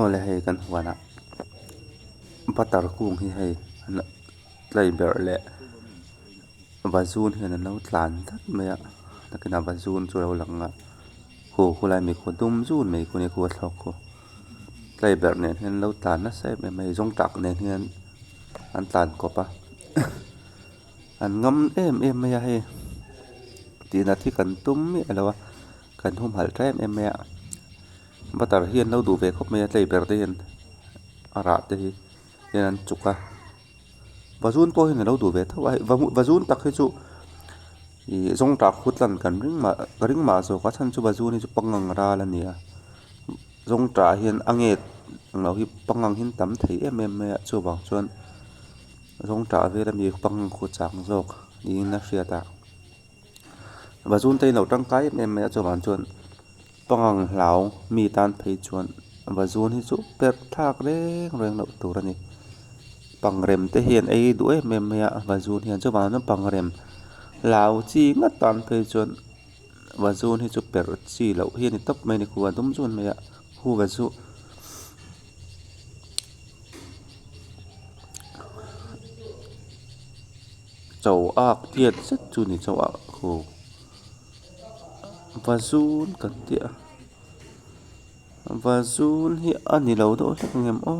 ole hei kan huana batar kung hi hei tlai ber le bazun hian an lo tlan that mai a takina bazun chu lo langa khulai mi khu dum zun mai khu ni khu thlok khu tlai ber nen hian lo tlan na sai mai zong tak nen hian an tlan kopa an ngam em mai a hei ti na thi kan tum mi alowa kan hum hal em mai a batar hian lo du ve khop mai a tlai ber te hian ara te hi hian an chuka bazun po hian lo du ve thawa bazun tak hi chu i zong tak khutlan kan ring ma zo ka chan chu bazun hi chu pangang ra la nia zong tra hian anget lo hi pangang hin tam thei em mai a chu bang chuan zong tra ve la mi pangang khu chang zok ni na hriata bazun te lo tangkai em mai a chu bang chuan pangang hlau mi tan phei chuan bazun hi chu per thak reng lo tur ani pangrem te hian ei du em mai a bazun hian chu bang pangrem lau chi nga tan phei chuan bazun hi chu per chi lo hian ni top mai ni khu dum chun mai a hu ga chu chau ak tiat set chu ni chau a khu bazun kan tia bazun hi ani lo do hlek ngem o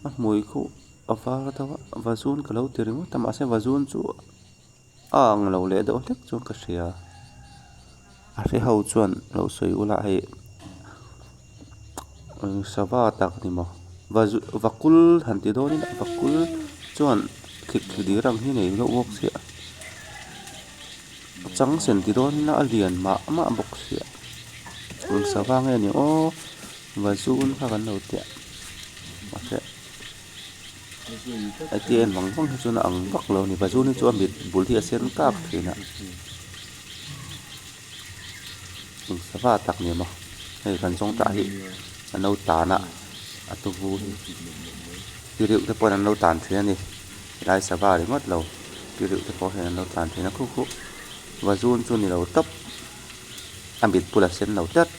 a mui khu awa dawa bazun ka lo tiring tama se bazun chu ang lo le do hlek chu ka hria a hre ho chuan lo soi ula hei sawa tak ni mo vakul han ti do ni vakul chuan thik di rang hi nei lo wok sia chang sen ti do ni na alian ma bok sia sawa nge ni o bazun kha kan lo tia ma se atien wang wang chu na ang bak lo ni bazun ni chu amit bul hi asian kap thina sawa tak ni mo hei kan chong ta hi an lo ta na atu vu hi riu te pon an lo tan thina ni lai sawa ri ngot lo riu te po hen an lo tan thina khu bazun chu ni lo tap amit pula sen lo tat